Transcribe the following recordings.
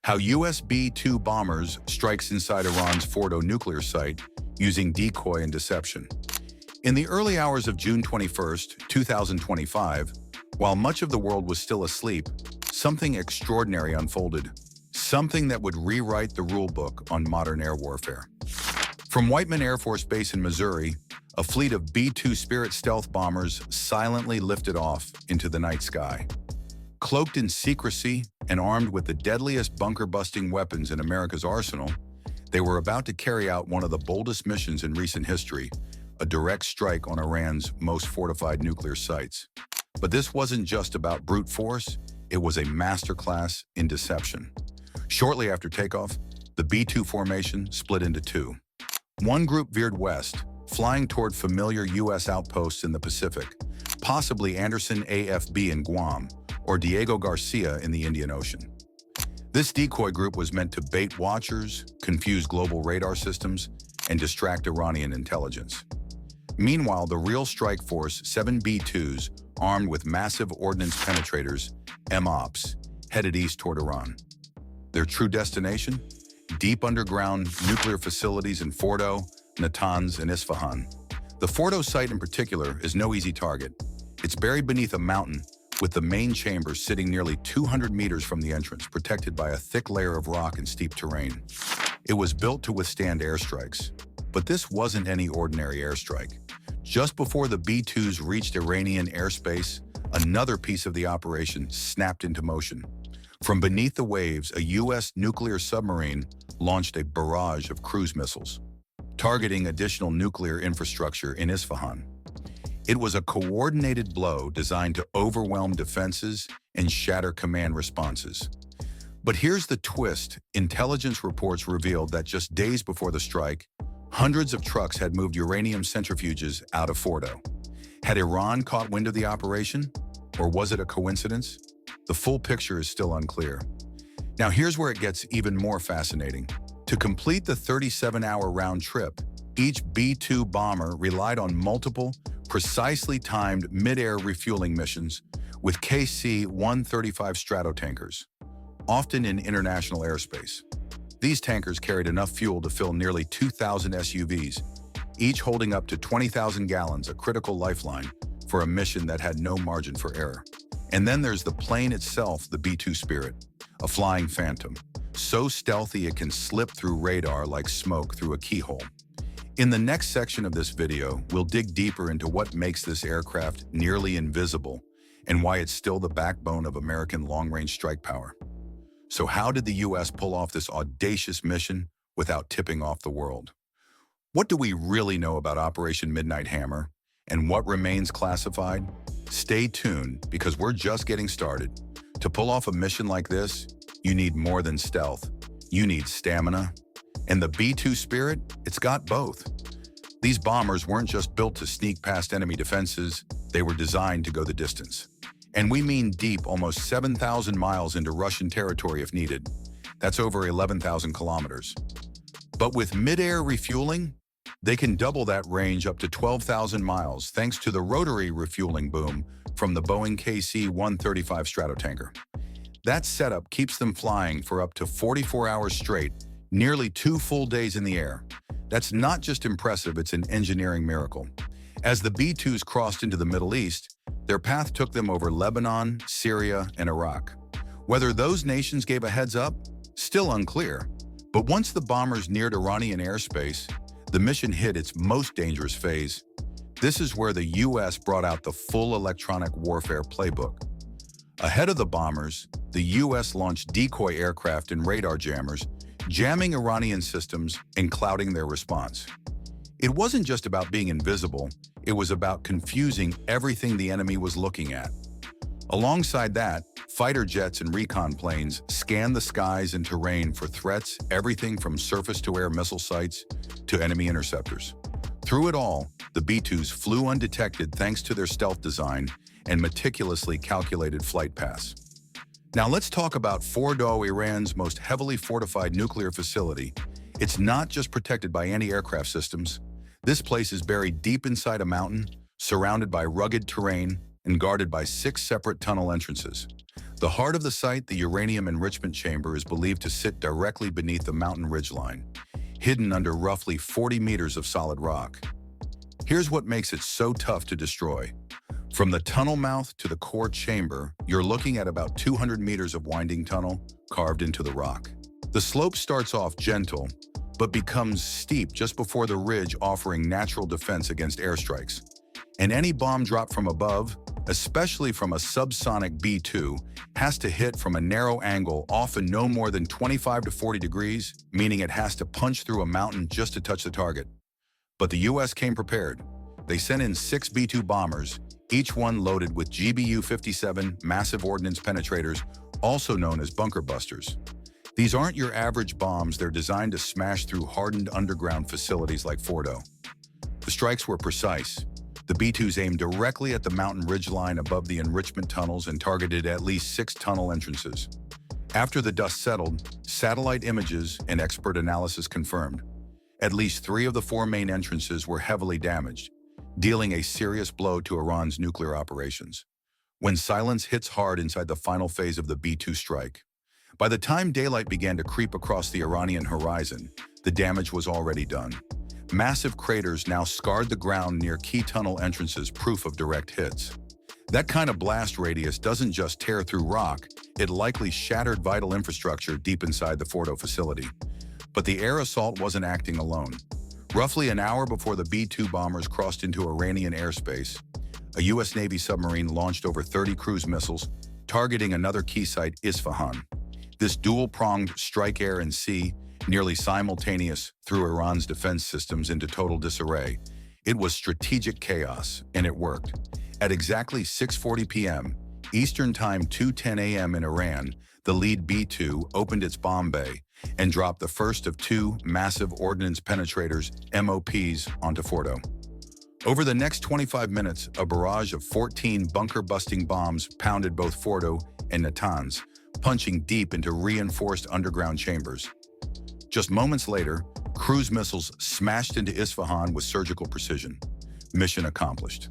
How US B-2 bombers strikes inside Iran's Fordo nuclear site using decoy and deception. In the early hours of June 21, 2025, while much of the world was still asleep, something extraordinary unfolded. Something that would rewrite the rulebook on modern air warfare. From Whiteman Air Force Base in Missouri, a fleet of B-2 Spirit stealth bombers silently lifted off into the night sky. Cloaked in secrecy and armed with the deadliest bunker-busting weapons in America's arsenal, they were about to carry out one of the boldest missions in recent history, a direct strike on Iran's most fortified nuclear sites. But this wasn't just about brute force, it was a masterclass in deception. Shortly after takeoff, the B-2 formation split into two. One group veered west, flying toward familiar U.S. outposts in the Pacific, possibly Anderson AFB in Guam or Diego Garcia in the Indian Ocean. This decoy group was meant to bait watchers, confuse global radar systems, and distract Iranian intelligence. Meanwhile, the real strike force, 7 B-2s, armed with massive ordnance penetrators, MOPs, headed east toward Iran. Their true destination? Deep underground nuclear facilities in Fordo, Natanz, and Isfahan. The Fordo site in particular is no easy target. It's buried beneath a mountain, with the main chamber sitting nearly 200 meters from the entrance, protected by a thick layer of rock and steep terrain. It was built to withstand airstrikes. But this wasn't any ordinary airstrike. Just before the B-2s reached Iranian airspace, another piece of the operation snapped into motion. From beneath the waves, a U.S. nuclear submarine launched a barrage of cruise missiles, targeting additional nuclear infrastructure in Isfahan. It was a coordinated blow designed to overwhelm defenses and shatter command responses. But here's the twist. Intelligence reports revealed that just days before the strike, hundreds of trucks had moved uranium centrifuges out of Fordo. Had Iran caught wind of the operation, or was it a coincidence? The full picture is still unclear. Now here's where it gets even more fascinating. To complete the 37-hour round trip, each B-2 bomber relied on multiple, precisely timed mid-air refueling missions with KC-135 Stratotankers, often in international airspace. These tankers carried enough fuel to fill nearly 2,000 SUVs, each holding up to 20,000 gallons, a critical lifeline for a mission that had no margin for error. And then there's the plane itself, the B-2 Spirit, a flying phantom, so stealthy it can slip through radar like smoke through a keyhole. In the next section of this video, we'll dig deeper into what makes this aircraft nearly invisible and why it's still the backbone of American long-range strike power. So how did the U.S. pull off this audacious mission without tipping off the world? What do we really know about Operation Midnight Hammer, and what remains classified? Stay tuned, because we're just getting started. To pull off a mission like this, you need more than stealth. You need stamina. And the B-2 Spirit, it's got both. These bombers weren't just built to sneak past enemy defenses, they were designed to go the distance. And we mean deep, almost 7,000 miles into Russian territory if needed. That's over 11,000 kilometers. But with mid-air refueling, they can double that range up to 12,000 miles thanks to the rotary refueling boom from the Boeing KC-135 Stratotanker. That setup keeps them flying for up to 44 hours straight, nearly 2 full days in the air. That's not just impressive, it's an engineering miracle. As the B-2s crossed into the Middle East, their path took them over Lebanon, Syria, and Iraq. Whether those nations gave a heads up, still unclear. But once the bombers neared Iranian airspace, the mission hit its most dangerous phase. This is where the U.S. brought out the full electronic warfare playbook. Ahead of the bombers, the U.S. launched decoy aircraft and radar jammers, jamming Iranian systems and clouding their response. It wasn't just about being invisible, it was about confusing everything the enemy was looking at. Alongside that, fighter jets and recon planes scanned the skies and terrain for threats, everything from surface-to-air missile sites to enemy interceptors. Through it all, the B-2s flew undetected thanks to their stealth design and meticulously calculated flight paths. Now let's talk about Fordo, Iran's most heavily fortified nuclear facility. It's not just protected by anti-aircraft systems. This place is buried deep inside a mountain, surrounded by rugged terrain, and guarded by 6 separate tunnel entrances. The heart of the site, the uranium enrichment chamber, is believed to sit directly beneath the mountain ridgeline, hidden under roughly 40 meters of solid rock. Here's what makes it so tough to destroy. From the tunnel mouth to the core chamber, you're looking at about 200 meters of winding tunnel carved into the rock. The slope starts off gentle, but becomes steep just before the ridge, offering natural defense against airstrikes. And any bomb dropped from above, especially from a subsonic B-2, has to hit from a narrow angle, often no more than 25 to 40 degrees, meaning it has to punch through a mountain just to touch the target. But the U.S. came prepared. They sent in 6 B-2 bombers, each one loaded with GBU-57 Massive Ordnance Penetrators, also known as bunker busters. These aren't your average bombs. They're designed to smash through hardened underground facilities like Fordo. The strikes were precise. The B-2s aimed directly at the mountain ridgeline above the enrichment tunnels and targeted at least 6 tunnel entrances. After the dust settled, satellite images and expert analysis confirmed at least 3 of the 4 main entrances were heavily damaged, dealing a serious blow to Iran's nuclear operations. When silence hits hard inside the final phase of the B-2 strike, by the time daylight began to creep across the Iranian horizon, the damage was already done. Massive craters now scarred the ground near key tunnel entrances, proof of direct hits. That kind of blast radius doesn't just tear through rock, it likely shattered vital infrastructure deep inside the Fordo facility. But the air assault wasn't acting alone. Roughly an hour before the B-2 bombers crossed into Iranian airspace, a U.S. Navy submarine launched over 30 cruise missiles, targeting another key site, Isfahan. This dual-pronged strike air and sea, nearly simultaneous, threw Iran's defense systems into total disarray. It was strategic chaos, and it worked. At exactly 6:40 p.m. Eastern Time, 2:10 a.m. in Iran, the lead B-2 opened its bomb bay and dropped the first of 2 massive ordnance penetrators, MOPs, onto Fordo. Over the next 25 minutes, a barrage of 14 bunker-busting bombs pounded both Fordo and Natanz, punching deep into reinforced underground chambers. Just moments later, cruise missiles smashed into Isfahan with surgical precision. Mission accomplished.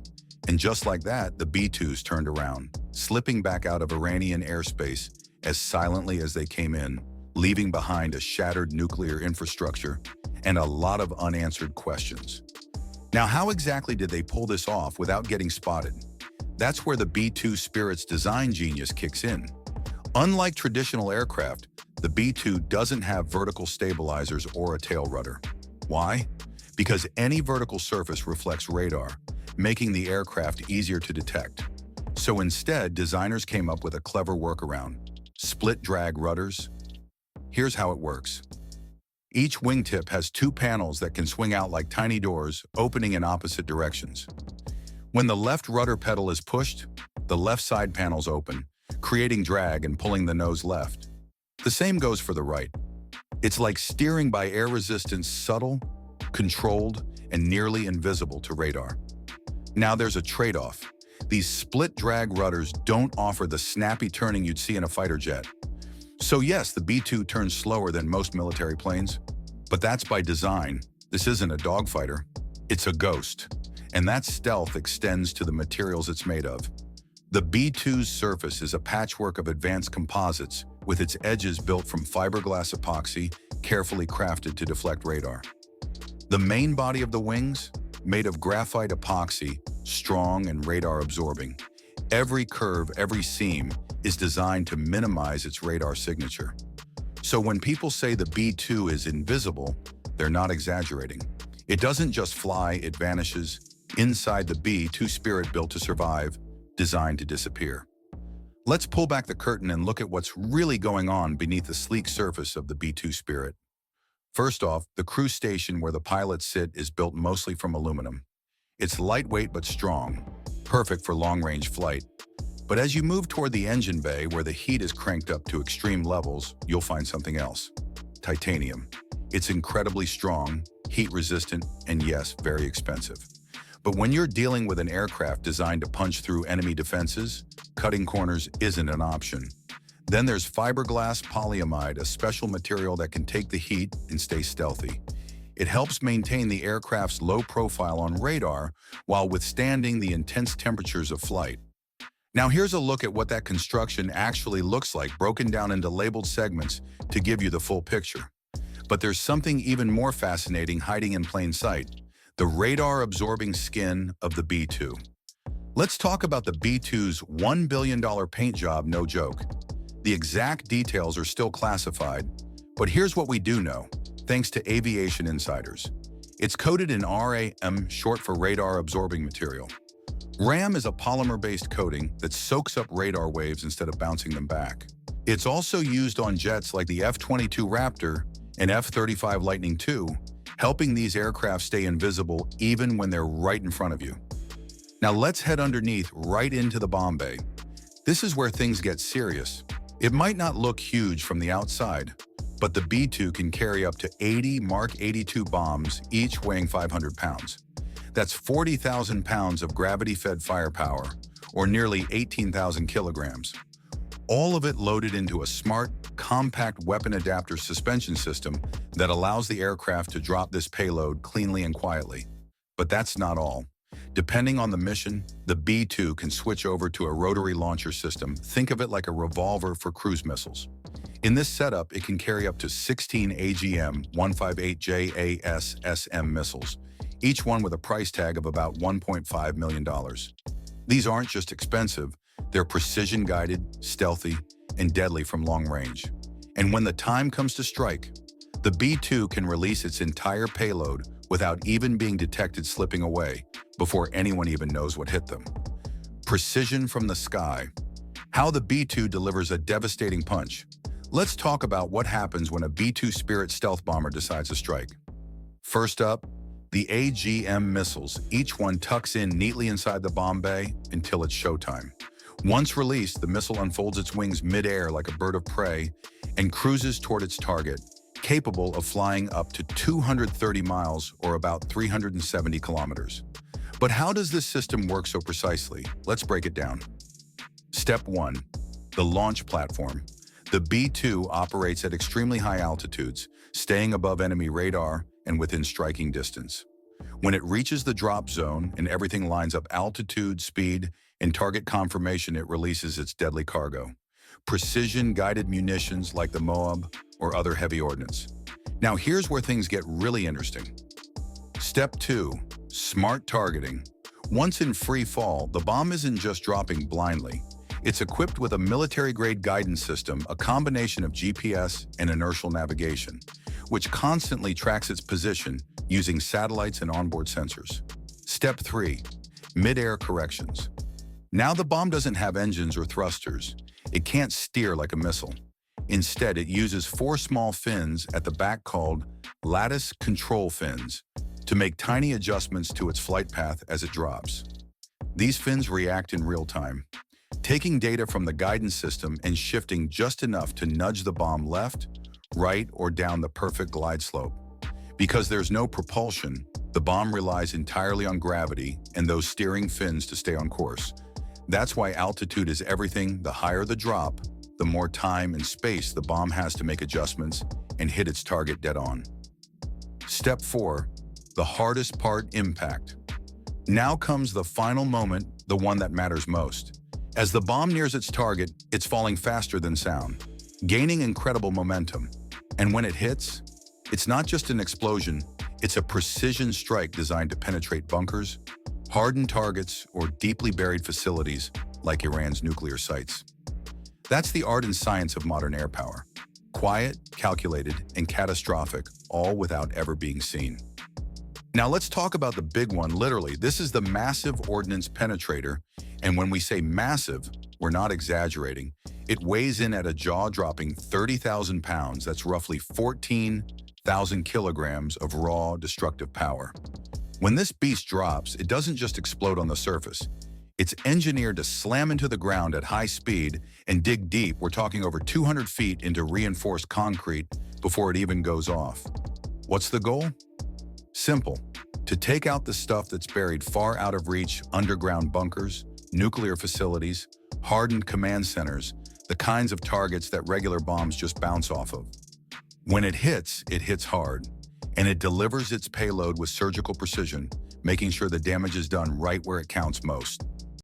And just like that, the B-2s turned around, slipping back out of Iranian airspace as silently as they came in, leaving behind a shattered nuclear infrastructure and a lot of unanswered questions. Now, how exactly did they pull this off without getting spotted? That's where the B-2 Spirit's design genius kicks in. Unlike traditional aircraft, the B-2 doesn't have vertical stabilizers or a tail rudder. Why? Because any vertical surface reflects radar, making the aircraft easier to detect. So instead, designers came up with a clever workaround: split drag rudders. Here's how it works. Each wingtip has 2 panels that can swing out like tiny doors, opening in opposite directions. When the left rudder pedal is pushed, the left side panels open, creating drag and pulling the nose left. The same goes for the right. It's like steering by air resistance, subtle, controlled, and nearly invisible to radar. Now there's a trade-off. These split drag rudders don't offer the snappy turning you'd see in a fighter jet. So yes, the B-2 turns slower than most military planes, but that's by design. This isn't a dogfighter, it's a ghost. And that stealth extends to the materials it's made of. The B-2's surface is a patchwork of advanced composites, with its edges built from fiberglass epoxy, carefully crafted to deflect radar. The main body of the wings, made of graphite epoxy, strong and radar absorbing. Every curve, every seam, is designed to minimize its radar signature. So when people say the B-2 is invisible, they're not exaggerating. It doesn't just fly, it vanishes. Inside the B-2 Spirit, built to survive, designed to disappear. Let's pull back the curtain and look at what's really going on beneath the sleek surface of the B-2 Spirit. First off, the crew station where the pilots sit is built mostly from aluminum. It's lightweight but strong, perfect for long-range flight. But as you move toward the engine bay, where the heat is cranked up to extreme levels, you'll find something else: titanium. It's incredibly strong, heat-resistant, and yes, very expensive. But when you're dealing with an aircraft designed to punch through enemy defenses, cutting corners isn't an option. Then there's fiberglass polyamide, a special material that can take the heat and stay stealthy. It helps maintain the aircraft's low profile on radar while withstanding the intense temperatures of flight. Now here's a look at what that construction actually looks like, broken down into labeled segments to give you the full picture. But there's something even more fascinating hiding in plain sight: the radar-absorbing skin of the B-2. Let's talk about the B-2's $1 billion paint job, no joke. The exact details are still classified, but here's what we do know, thanks to aviation insiders. It's coated in RAM, short for radar-absorbing material. RAM is a polymer-based coating that soaks up radar waves instead of bouncing them back. It's also used on jets like the F-22 Raptor and F-35 Lightning II, helping these aircraft stay invisible even when they're right in front of you. Now let's head underneath, right into the bomb bay. This is where things get serious. It might not look huge from the outside, but the B-2 can carry up to 80 Mark 82 bombs, each weighing 500 pounds. That's 40,000 pounds of gravity-fed firepower, or nearly 18,000 kilograms. All of it loaded into a smart, compact weapon adapter suspension system that allows the aircraft to drop this payload cleanly and quietly. But that's not all. Depending on the mission, the B-2 can switch over to a rotary launcher system. Think of it like a revolver for cruise missiles. In this setup, it can carry up to 16 AGM-158 JASSM missiles, each one with a price tag of about $1.5 million. These aren't just expensive, they're precision-guided, stealthy, and deadly from long range. And when the time comes to strike, the B-2 can release its entire payload without even being detected slipping away before anyone even knows what hit them. Precision from the sky. How the B-2 delivers a devastating punch. Let's talk about what happens when a B-2 Spirit stealth bomber decides to strike. First up, the AGM missiles. Each one tucks in neatly inside the bomb bay until it's showtime. Once released, the missile unfolds its wings mid-air like a bird of prey and cruises toward its target, capable of flying up to 230 miles or about 370 kilometers. But how does this system work so precisely? Let's break it down. Step 1. The launch platform. The B-2 operates at extremely high altitudes, staying above enemy radar and within striking distance. When it reaches the drop zone and everything lines up: altitude, speed, and target confirmation, it releases its deadly cargo: precision-guided munitions like the Moab or other heavy ordnance. Now here's where things get really interesting. Step 2. Smart targeting. Once in free fall, the bomb isn't just dropping blindly. It's equipped with a military-grade guidance system, a combination of GPS and inertial navigation, which constantly tracks its position using satellites and onboard sensors. Step 3. Mid-air corrections. Now the bomb doesn't have engines or thrusters. It can't steer like a missile. Instead, it uses 4 small fins at the back called lattice control fins to make tiny adjustments to its flight path as it drops. These fins react in real time, taking data from the guidance system and shifting just enough to nudge the bomb left, right, or down the perfect glide slope. Because there's no propulsion, the bomb relies entirely on gravity and those steering fins to stay on course. That's why altitude is everything. The higher the drop, the more time and space the bomb has to make adjustments and hit its target dead on. Step 4. The hardest part: impact. Now comes the final moment, the one that matters most. As the bomb nears its target, it's falling faster than sound, gaining incredible momentum. And when it hits, it's not just an explosion, it's a precision strike designed to penetrate bunkers, hardened targets, or deeply buried facilities like Iran's nuclear sites. That's the art and science of modern air power. Quiet, calculated, and catastrophic, all without ever being seen. Now let's talk about the big one, literally. This is the Massive Ordnance Penetrator, and when we say massive, we're not exaggerating. It weighs in at a jaw-dropping 30,000 pounds. That's roughly 14,000 kilograms of raw, destructive power. When this beast drops, it doesn't just explode on the surface. It's engineered to slam into the ground at high speed and dig deep. We're talking over 200 feet into reinforced concrete before it even goes off. What's the goal? Simple: to take out the stuff that's buried far out of reach: underground bunkers, nuclear facilities, hardened command centers, the kinds of targets that regular bombs just bounce off of. When it hits hard, and it delivers its payload with surgical precision, making sure the damage is done right where it counts most.